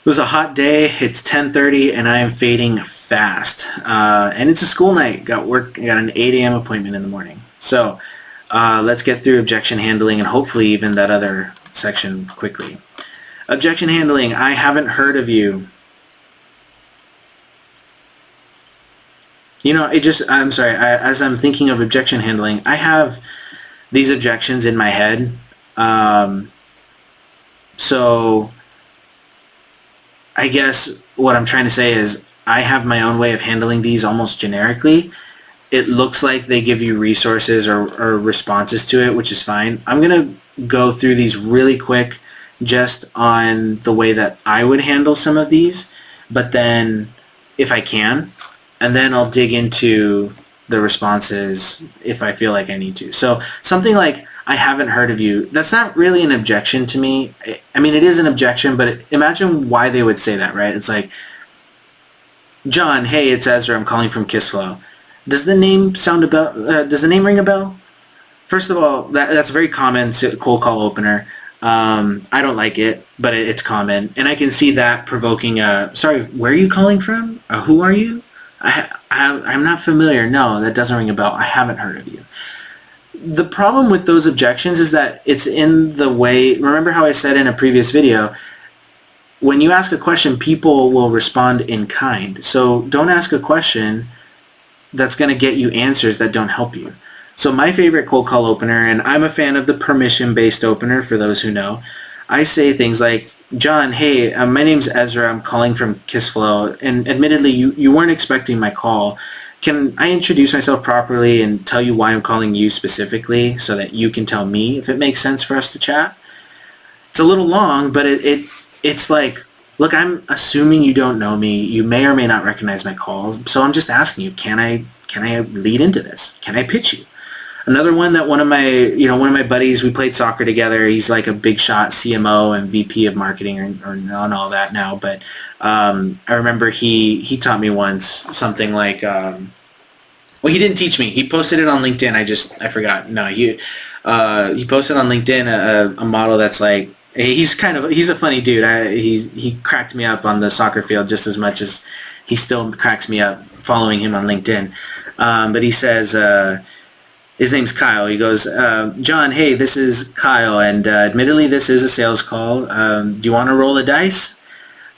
It was a hot day. It's 10:30 and I am fading fast. And it's a school night. Got work. I got an 8 a.m. appointment in the morning. So let's get through objection handling and hopefully even that other section quickly. Objection handling. I haven't heard of you. You know, I'm sorry. As I'm thinking of objection handling, I have these objections in my head. So I guess what I'm trying to say is I have my own way of handling these almost generically. It looks like they give you resources or responses to it, which is fine. I'm going to go through these really quick just on the way that I would handle some of these, but then if I can, and then I'll dig into the responses if I feel like I need to. So something like, I haven't heard of you, that's not really an objection to me. I mean, it is an objection, but imagine why they would say that, right? It's like, John, hey, it's Ezra. I'm calling from Kissflow. Does the name does the name ring a bell? First of all, that's a very common cold call opener. I don't like it, but it's common. And I can see that provoking sorry, where are you calling from? Who are you? I'm not familiar. No, that doesn't ring a bell. I haven't heard of you. The problem with those objections is that it's in the way, remember how I said in a previous video, when you ask a question, people will respond in kind. So don't ask a question that's going to get you answers that don't help you. So my favorite cold call opener, and I'm a fan of the permission-based opener for those who know, I say things like, John, hey, my name's Ezra. I'm calling from Kissflow, and admittedly, you weren't expecting my call. Can I introduce myself properly and tell you why I'm calling you specifically so that you can tell me if it makes sense for us to chat? It's a little long, but it's like, look, I'm assuming you don't know me. You may or may not recognize my call, so I'm just asking you, can I lead into this? Can I pitch you? Another one that one of my buddies, we played soccer together. He's like a big shot CMO and VP of marketing or on all that now. But I remember he taught me once something like, well, he didn't teach me. He posted it on LinkedIn. I forgot. No, he posted on LinkedIn a model that's like, he's a funny dude. He cracked me up on the soccer field just as much as he still cracks me up following him on LinkedIn. But he says, his name's Kyle. He goes, John, hey, this is Kyle, and admittedly, this is a sales call. Do you want to roll a dice?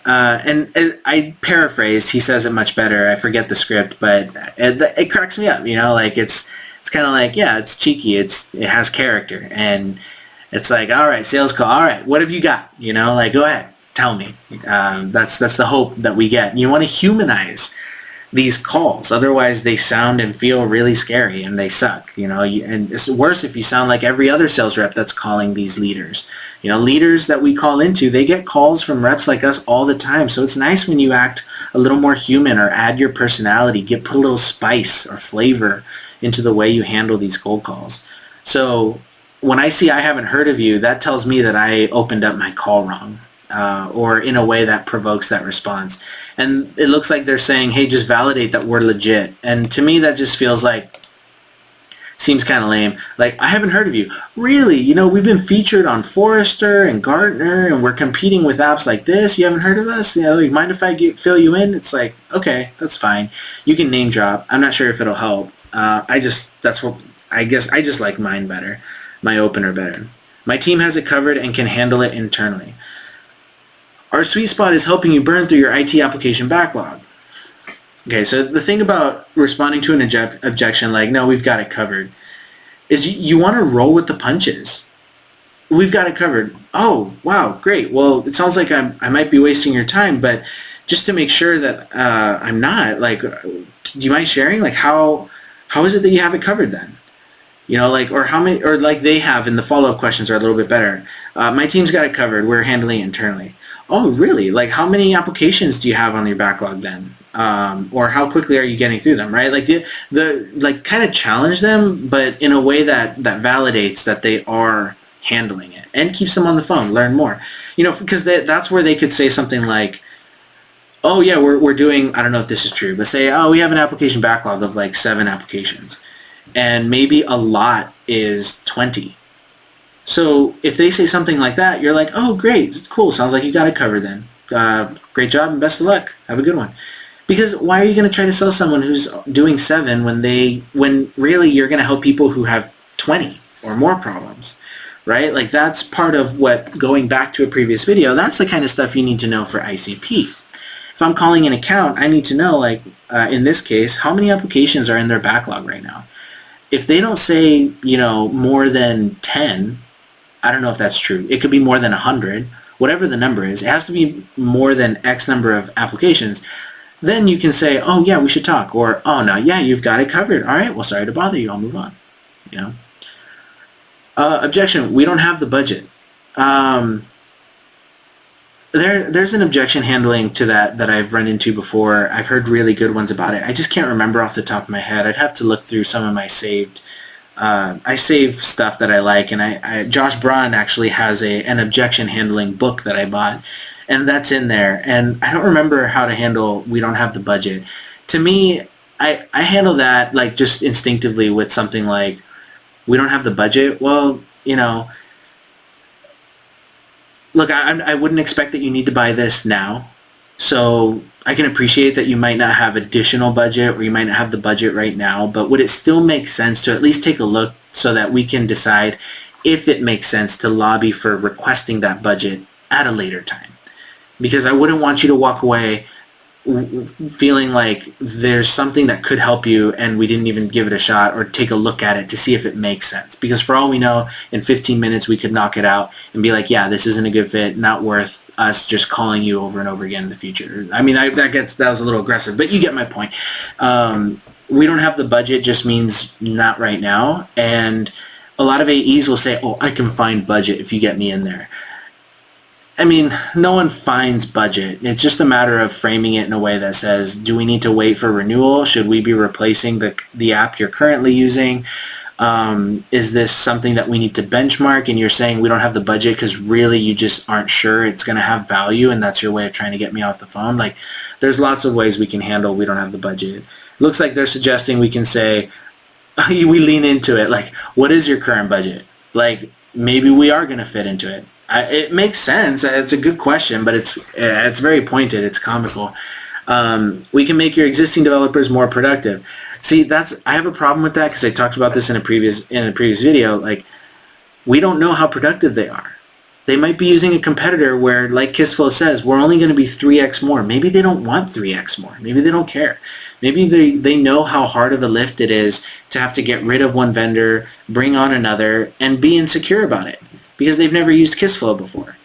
And I paraphrased. He says it much better. I forget the script, but it cracks me up. You know, like it's kind of like, yeah, it's cheeky. It has character, and it's like, all right, sales call. All right, what have you got? You know, like, go ahead, tell me. That's the hope that we get. You want to humanize these calls, otherwise they sound and feel really scary and they suck, you know. And it's worse if you sound like every other sales rep that's calling these leaders. You know, leaders that we call into, they get calls from reps like us all the time. So it's nice when you act a little more human or add your personality, put a little spice or flavor into the way you handle these cold calls. So when I see I haven't heard of you, that tells me that I opened up my call wrong, or in a way that provokes that response. And it looks like they're saying, hey, just validate that we're legit. And to me, that just feels like, seems kind of lame. Like, I haven't heard of you. Really? You know, we've been featured on Forrester and Gartner, and we're competing with apps like this. You haven't heard of us? You know, you mind if I fill you in? It's like, okay, that's fine. You can name drop. I'm not sure if it'll help. I guess I just like mine better, my opener better. My team has it covered and can handle it internally. Our sweet spot is helping you burn through your IT application backlog. Okay, so the thing about responding to an objection like, no, we've got it covered, is you want to roll with the punches. We've got it covered. Oh, wow, great. Well, it sounds like I might be wasting your time, but just to make sure that I'm not, like, do you mind sharing? Like, how is it that you have it covered then? You know, like, or how many, or like they have, and the follow-up questions are a little bit better. My team's got it covered. We're handling it internally. Oh, really? Like, how many applications do you have on your backlog then? Or how quickly are you getting through them, right? Like, like kind of challenge them, but in a way that validates that they are handling it and keeps them on the phone, learn more. You know, because that's where they could say something like, oh, yeah, we're doing, I don't know if this is true, but say, oh, we have an application backlog of like 7 applications. And maybe a lot is 20. So if they say something like that, you're like, oh, great, cool, sounds like you got it covered then. great job and best of luck. Have a good one. Because why are you going to try to sell someone who's doing 7 when really you're going to help people who have 20 or more problems, right? Like that's part of what, going back to a previous video, that's the kind of stuff you need to know for ICP. If I'm calling an account, I need to know, like in this case, how many applications are in their backlog right now. If they don't say, more than 10, I don't know if that's true. It could be more than 100, whatever the number is. It has to be more than X number of applications. Then you can say, oh yeah, we should talk. Or, oh no, yeah, you've got it covered. All right, well, sorry to bother you. I'll move on. Objection, we don't have the budget. There's an objection handling to that I've run into before. I've heard really good ones about it. I just can't remember off the top of my head. I'd have to look through some of my saved. I save stuff that I like, and Josh Braun actually has an objection handling book that I bought, and that's in there. And I don't remember how to handle we don't have the budget. To me, I handle that like just instinctively with something like, we don't have the budget. Well, look, I wouldn't expect that you need to buy this now. So I can appreciate that you might not have additional budget, or you might not have the budget right now, but would it still make sense to at least take a look so that we can decide if it makes sense to lobby for requesting that budget at a later time? Because I wouldn't want you to walk away feeling like there's something that could help you and we didn't even give it a shot or take a look at it to see if it makes sense. Because for all we know, in 15 minutes we could knock it out and be like, yeah, this isn't a good fit, not worth us just calling you over and over again in the future. I mean, that was a little aggressive, but you get my point. We don't have the budget just means not right now. And a lot of AEs will say, oh, I can find budget if you get me in there. I mean, no one finds budget. It's just a matter of framing it in a way that says, do we need to wait for renewal? Should we be replacing the app you're currently using? Is this something that we need to benchmark? And you're saying we don't have the budget because really you just aren't sure it's going to have value, and that's your way of trying to get me off the phone? Like, there's lots of ways we can handle we don't have the budget. Looks like they're suggesting we can say, we lean into it. Like, what is your current budget? Like, maybe we are going to fit into it. It makes sense. It's a good question, but it's very pointed. It's comical. We can make your existing developers more productive. See, I have a problem with that because I talked about this in a previous video. Like, we don't know how productive they are. They might be using a competitor where, like Kissflow says, we're only going to be 3x more. Maybe they don't want 3x more. Maybe they don't care. Maybe they know how hard of a lift it is to have to get rid of one vendor, bring on another, and be insecure about it, because they've never used Kissflow before,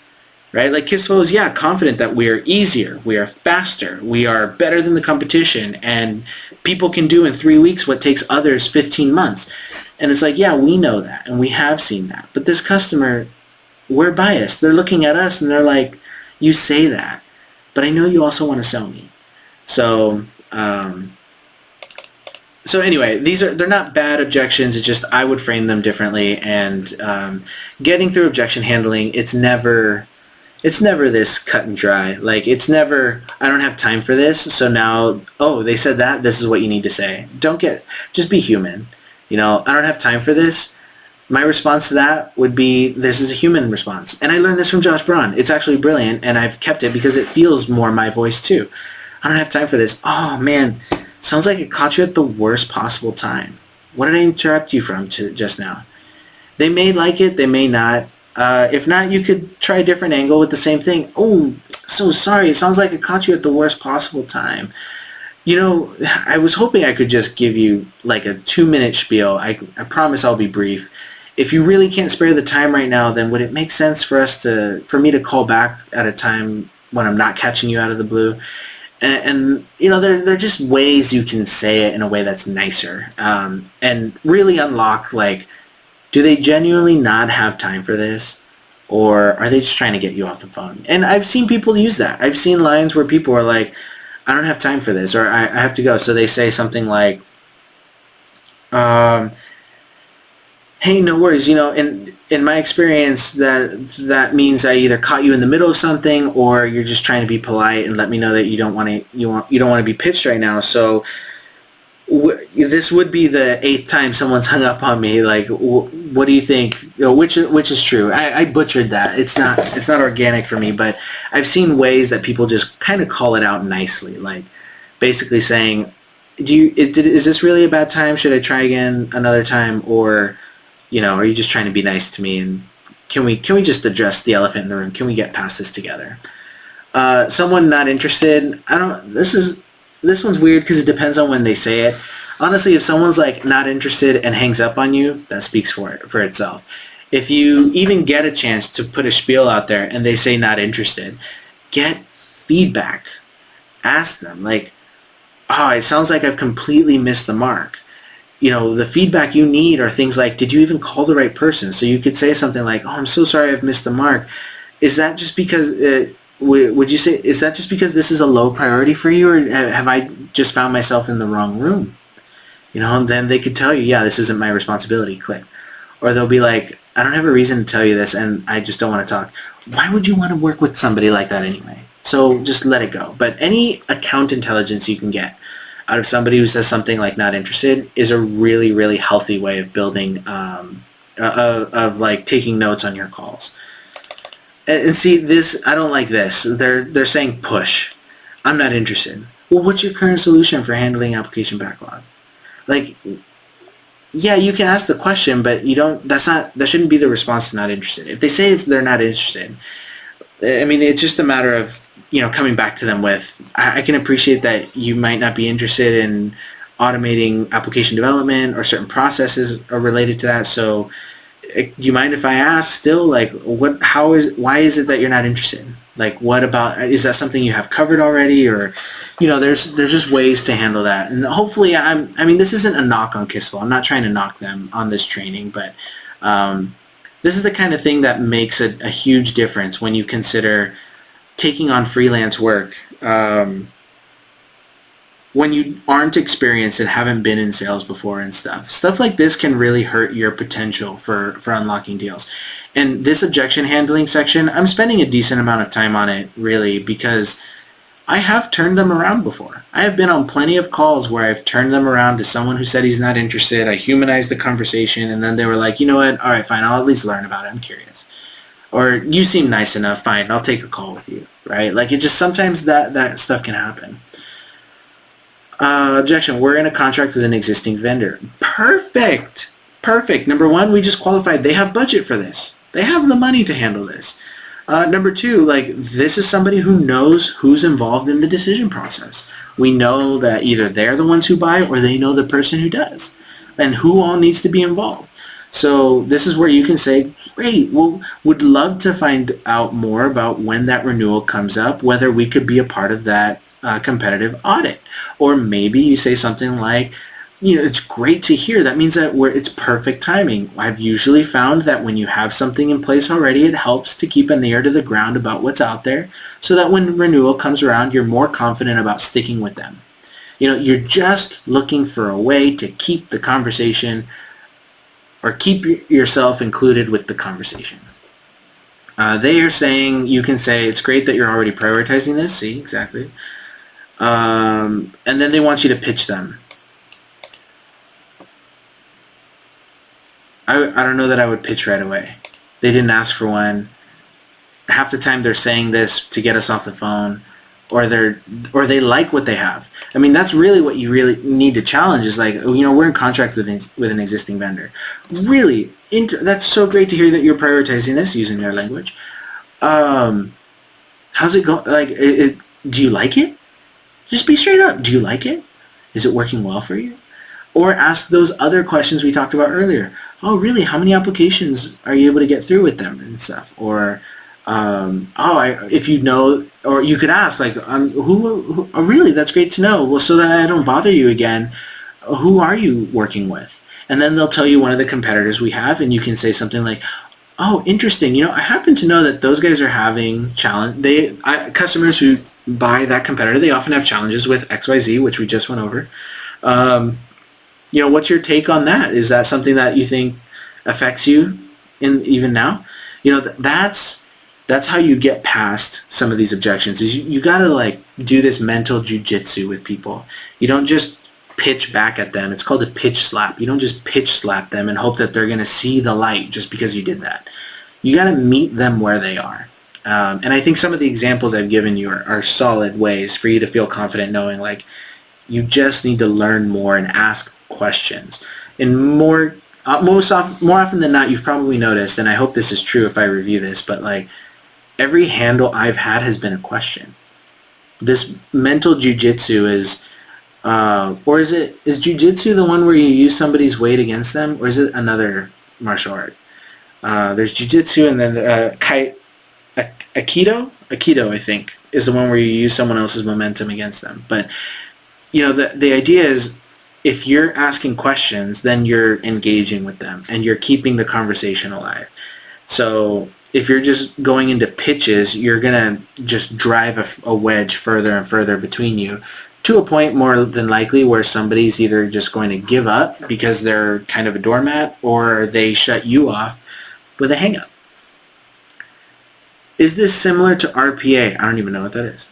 right? Like, Kissflow is, confident that we are easier, we are faster, we are better than the competition, and people can do in 3 weeks what takes others 15 months. And it's like, we know that, and we have seen that. But this customer, we're biased. They're looking at us, and they're like, you say that, but I know you also want to sell me. So, anyway, they're not bad objections. It's just I would frame them differently. And getting through objection handling, it's never this cut and dry. Like, it's never, I don't have time for this, so now, oh, they said that, this is what you need to say. Just be human. I don't have time for this. My response to that would be, this is a human response. And I learned this from Josh Braun. It's actually brilliant, and I've kept it because it feels more my voice too. I don't have time for this. Oh, man. Sounds like it caught you at the worst possible time. What did I interrupt you from just now? They may like it, they may not. If not, you could try a different angle with the same thing. Oh, so sorry. It sounds like it caught you at the worst possible time. I was hoping I could just give you like a 2-minute spiel. I promise I'll be brief. If you really can't spare the time right now, then would it make sense for me to call back at a time when I'm not catching you out of the blue? And there are just ways you can say it in a way that's nicer, and really unlock, like, do they genuinely not have time for this, or are they just trying to get you off the phone? And I've seen people use that. I've seen lines where people are like, I don't have time for this, or I have to go. So they say something like, hey, no worries. In my experience, that means I either caught you in the middle of something, or you're just trying to be polite and let me know that you don't want to be pitched right now. So This would be the eighth time someone's hung up on me. Like, what do you think? Which is true? I butchered that. It's not organic for me, but I've seen ways that people just kind of call it out nicely, like basically saying, is this really a bad time? Should I try again another time, or are you just trying to be nice to me? And can we just address the elephant in the room? Can we get past this together? Someone not interested. I don't. This one's weird because it depends on when they say it. Honestly, if someone's like not interested and hangs up on you, that speaks for itself. If you even get a chance to put a spiel out there and they say not interested, get feedback. Ask them like, oh, it sounds like I've completely missed the mark. The feedback you need are things like, did you even call the right person? So you could say something like, oh, I'm so sorry I've missed the mark. Is that just because would you say, is that just because this is a low priority for you, or have I just found myself in the wrong room? And then they could tell you, yeah, this isn't my responsibility, click. Or they'll be like, I don't have a reason to tell you this and I just don't want to talk. Why would you want to work with somebody like that anyway? So just let it go. But any account intelligence you can get out of somebody who says something like not interested is a really, really healthy way of building, of like taking notes on your calls. And see, this, I don't like this. They're saying push. I'm not interested. Well, what's your current solution for handling application backlog? Like, yeah, you can ask the question, but that shouldn't be the response to not interested. If they say they're not interested, I mean, it's just a matter of, coming back to them with, I can appreciate that you might not be interested in automating application development or certain processes are related to that. So do you mind if I ask still, like, why is it that you're not interested? Like, what about, is that something you have covered already? Or, there's just ways to handle that. And hopefully, this isn't a knock on Kissful. I'm not trying to knock them on this training, but this is the kind of thing that makes a huge difference when you consider taking on freelance work. When you aren't experienced and haven't been in sales before and stuff like this can really hurt your potential for unlocking deals. And this objection handling section, I'm spending a decent amount of time on it, really, because I have turned them around before. I have been on plenty of calls where I've turned them around to someone who said he's not interested. I humanized the conversation, and then they were like, you know what, all right, fine, I'll at least learn about it. I'm curious. Or, you seem nice enough, fine, I'll take a call with you, right? Like, it just, sometimes that stuff can happen. Objection, we're in a contract with an existing vendor. Perfect. Number one, we just qualified. They have budget for this. They have the money to handle this. Number two, like, this is somebody who knows who's involved in the decision process. We know that either they're the ones who buy or they know the person who does, and who all needs to be involved. So this is where you can say, great, well, would love to find out more about when that renewal comes up, whether we could be a part of that competitive audit. Or maybe you say something like, it's great to hear. That means that it's perfect timing. I've usually found that when you have something in place already, it helps to keep an ear to the ground about what's out there so that when renewal comes around, you're more confident about sticking with them. You're just looking for a way to keep the conversation or keep yourself included with the conversation. They are saying, you can say, it's great that you're already prioritizing this. See, exactly. And then they want you to pitch them. I don't know that I would pitch right away. They didn't ask for one. Half the time they're saying this to get us off the phone, or they like what they have. I mean, that's really what you really need to challenge is like, we're in contract with an existing vendor. Really, that's so great to hear that you're prioritizing this using their language. How's it go? Like, do you like it? Just be straight up. Do you like it? Is it working well for you? Or ask those other questions we talked about earlier. Oh, really? How many applications are you able to get through with them and stuff? Or, if you know, or you could ask, like, who oh, really? That's great to know. Well, so that I don't bother you again, who are you working with? And then they'll tell you one of the competitors we have, and you can say something like, oh, interesting. I happen to know that those guys are having customers who buy that competitor, they often have challenges with XYZ, which we just went over. What's your take on that? Is that something that you think affects you even now? That's how you get past some of these objections. Is you got to like do this mental jujitsu with people. You don't just pitch back at them. It's called a pitch slap. You don't just pitch slap them and hope that they're going to see the light just because you did that. You got to meet them where they are. And I think some of the examples I've given you are solid ways for you to feel confident knowing like you just need to learn more and ask questions. And more often than not, you've probably noticed, and I hope this is true if I review this, but like every handle I've had has been a question. This mental jujitsu is, or is jujitsu the one where you use somebody's weight against them, or is it another martial art? There's jujitsu and then Aikido. Aikido, I think, is the one where you use someone else's momentum against them. But you know, the idea is, if you're asking questions, then you're engaging with them and you're keeping the conversation alive. So if you're just going into pitches, you're going to just drive a wedge further and further between you to a point more than likely where somebody's either just going to give up because they're kind of a doormat or they shut you off with a hang-up. Is this similar to RPA? I don't even know what that is.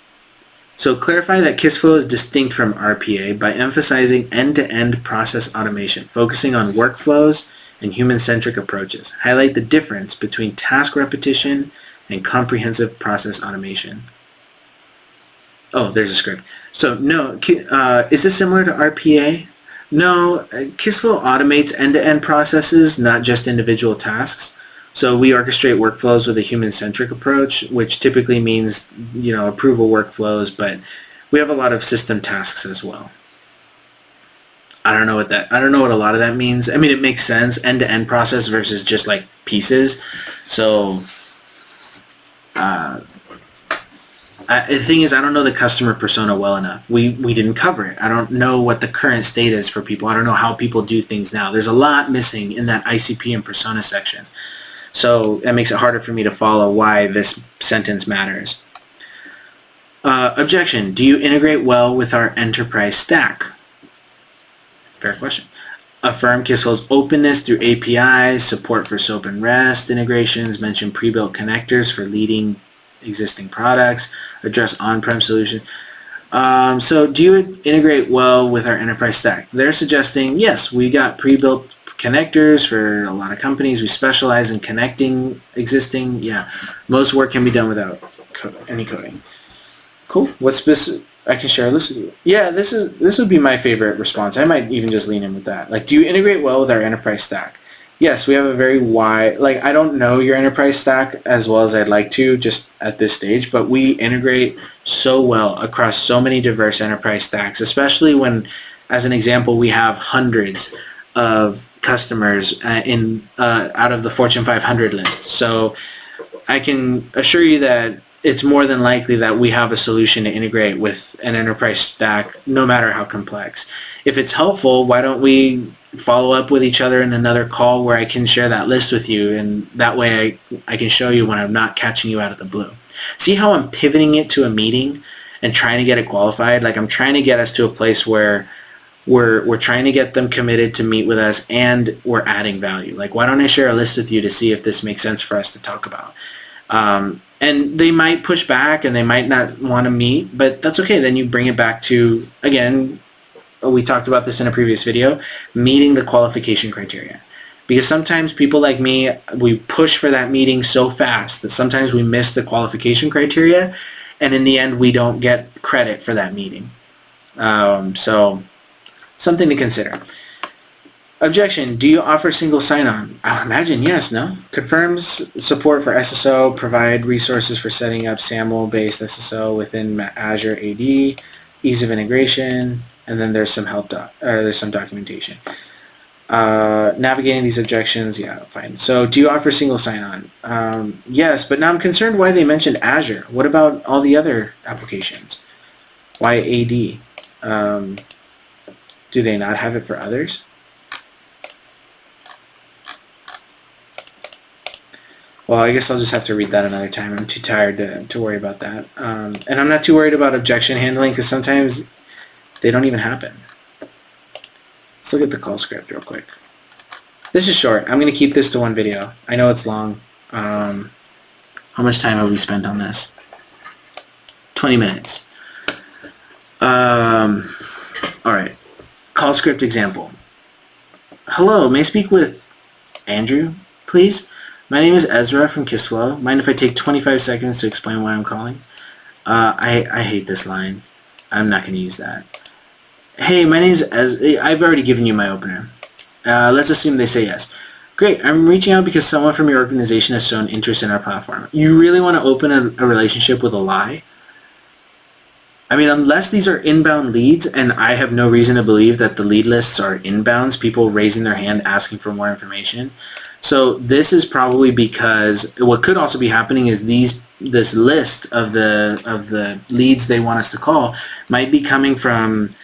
So clarify that KISSFlow is distinct from RPA by emphasizing end-to-end process automation, focusing on workflows and human-centric approaches. Highlight the difference between task repetition and comprehensive process automation. Oh, there's a script. So no, is this similar to RPA? No, KISSFlow automates end-to-end processes, not just individual tasks. So we orchestrate workflows with a human-centric approach, which typically means, you know, approval workflows, but we have a lot of system tasks as well. I don't know what a lot of that means. I mean, it makes sense, end-to-end process versus just like pieces. So the thing is, I don't know the customer persona well enough. We didn't cover it. I don't know what the current state is for people. I don't know how people do things now. There's a lot missing in that ICP and persona section. So that makes it harder for me to follow why this sentence matters. Objection. Do you integrate well with our enterprise stack? Fair question. Affirm KISSFlow's openness through APIs, support for SOAP and REST integrations, mention pre-built connectors for leading existing products, address on-prem solutions. So do you integrate well with our enterprise stack? They're suggesting, yes, we got pre-built connectors for a lot of companies. We specialize in connecting existing. Yeah, most work can be done without any coding. Cool. What's specific? I can share a list with you. Yeah, this would be my favorite response. I might even just lean in with that. Like, do you integrate well with our enterprise stack? Yes, we have a very wide, like, I don't know your enterprise stack as well as I'd like to just at this stage, but we integrate so well across so many diverse enterprise stacks, especially when, as an example, we have hundreds of customers out of the Fortune 500 list. So I can assure you that it's more than likely that we have a solution to integrate with an enterprise stack, no matter how complex. If it's helpful, why don't we follow up with each other in another call where I can share that list with you, and that way I can show you when I'm not catching you out of the blue. See how I'm pivoting it to a meeting and trying to get it qualified? Like, I'm trying to get us to a place where we're trying to get them committed to meet with us and we're adding value. Like, why don't I share a list with you to see if this makes sense for us to talk about? And they might push back and they might not want to meet, but that's okay. Then you bring it back to, again, we talked about this in a previous video, meeting the qualification criteria. Because sometimes people like me, we push for that meeting so fast that sometimes we miss the qualification criteria, and in the end we don't get credit for that meeting. So something to consider. Objection. Do you offer single sign-on? I would imagine yes, no? Confirms support for SSO, provide resources for setting up SAML-based SSO within Azure AD, ease of integration, and then there's some help there's some documentation. Navigating these objections, yeah, fine. So do you offer single sign-on? Yes, but now I'm concerned why they mentioned Azure. What about all the other applications? Why AD? Do they not have it for others? Well, I guess I'll just have to read that another time. I'm too tired to worry about that. And I'm not too worried about objection handling because sometimes they don't even happen. Let's look at the call script real quick. This is short. I'm going to keep this to one video. I know it's long. How much time have we spent on this? 20 minutes. All right. Call call script example. Hello, may I speak with Andrew, please? My name is Ezra from Kissflow. Mind if I take 25 seconds to explain why I'm calling? I hate this line. I'm not going to use that. Hey, my name is Ezra. I've already given you my opener. Let's assume they say yes. Great, I'm reaching out because someone from your organization has shown interest in our platform. You really want to open a relationship with a lie? I mean, unless these are inbound leads, and I have no reason to believe that the lead lists are inbounds, people raising their hand asking for more information. So this is probably because what could also be happening is this list of the leads they want us to call might be coming from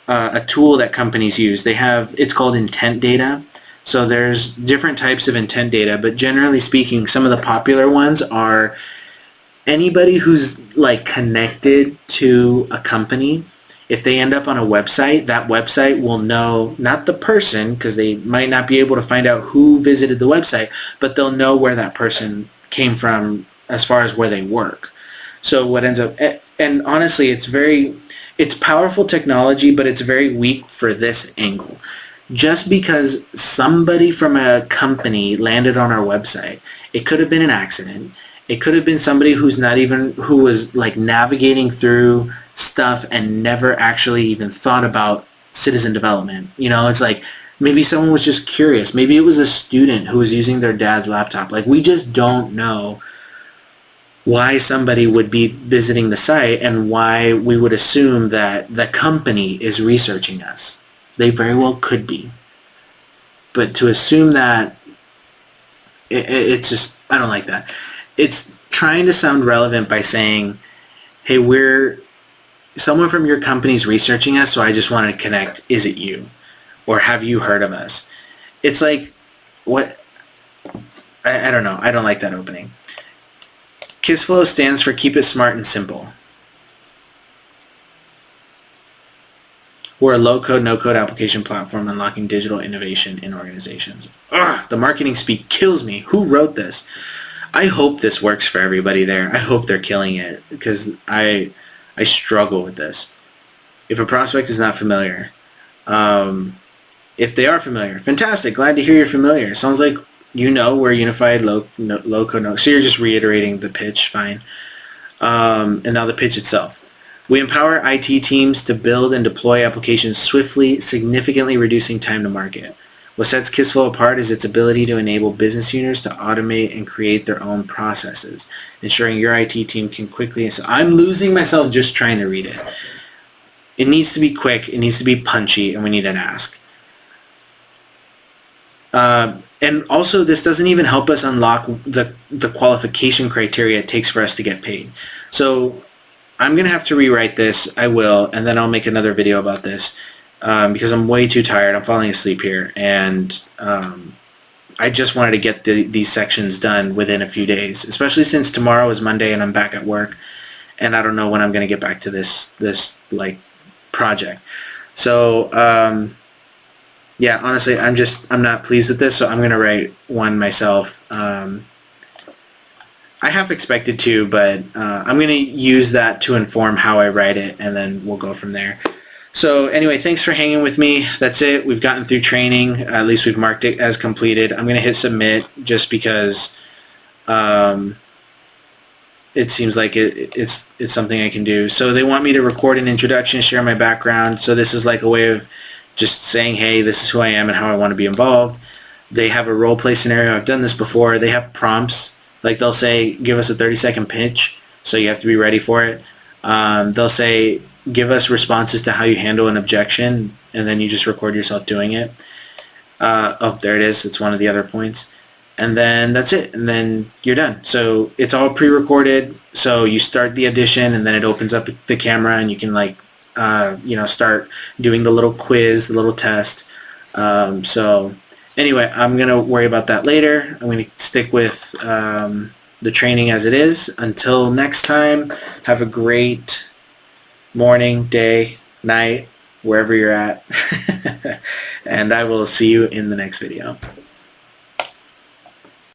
a tool that companies use. It's called intent data. So there's different types of intent data, but generally speaking, some of the popular ones are anybody who's like connected to a company. If they end up on a website, that website will know, not the person, because they might not be able to find out who visited the website, but they'll know where that person came from as far as where they work. So what ends up, and honestly, it's powerful technology, but it's very weak for this angle. Just because somebody from a company landed on our website, it could have been an accident. It could have been somebody who was like navigating through stuff and never actually even thought about citizen development. It's like maybe someone was just curious. Maybe it was a student who was using their dad's laptop. Like, we just don't know why somebody would be visiting the site and why we would assume that the company is researching us. They very well could be. But to assume that, it's just, I don't like that. It's trying to sound relevant by saying, hey, someone from your company's researching us, so I just want to connect. Is it you? Or have you heard of us? It's like, what? I don't know. I don't like that opening. Kissflow stands for Keep It Smart and Simple. We're a low-code, no-code application platform unlocking digital innovation in organizations. Ugh, the marketing speak kills me. Who wrote this? I hope this works for everybody there. I hope they're killing it, because I struggle with this. If a prospect is not familiar, if they are familiar, fantastic. Glad to hear you're familiar. Sounds like we're unified low-code, no. So you're just reiterating the pitch, fine. And now the pitch itself. We empower IT teams to build and deploy applications swiftly, significantly reducing time to market. What sets Kissflow apart is its ability to enable business users to automate and create their own processes, ensuring your IT team can quickly... I'm losing myself just trying to read it. It needs to be quick, it needs to be punchy, and we need an ask. And also, this doesn't even help us unlock the qualification criteria it takes for us to get paid. So I'm going to have to rewrite this. I will, and then I'll make another video about this. Because I'm way too tired. I'm falling asleep here, and I just wanted to get these sections done within a few days, especially since tomorrow is Monday and I'm back at work, and I don't know when I'm going to get back to this like project. So yeah, honestly, I'm not pleased with this, so I'm going to write one myself. I half expected to, but I'm going to use that to inform how I write it, and then we'll go from there. So anyway, thanks for hanging with me. That's it. We've gotten through training. At least we've marked it as completed. I'm going to hit submit just because it seems like it's something I can do. So they want me to record an introduction, share my background. So this is like a way of just saying, hey, this is who I am and how I want to be involved. They have a role play scenario. I've done this before. They have prompts. Like they'll say, give us a 30-second pitch. So you have to be ready for it. They'll say, give us responses to how you handle an objection, and then you just record yourself doing it. Oh, there it is. It's one of the other points. And then that's it. And then you're done. So it's all pre-recorded. So you start the audition, and then it opens up the camera, and you can start doing the little quiz, the little test. So anyway, I'm going to worry about that later. I'm going to stick with the training as it is. Until next time, have a great morning, day, night, wherever you're at. And I will see you in the next video.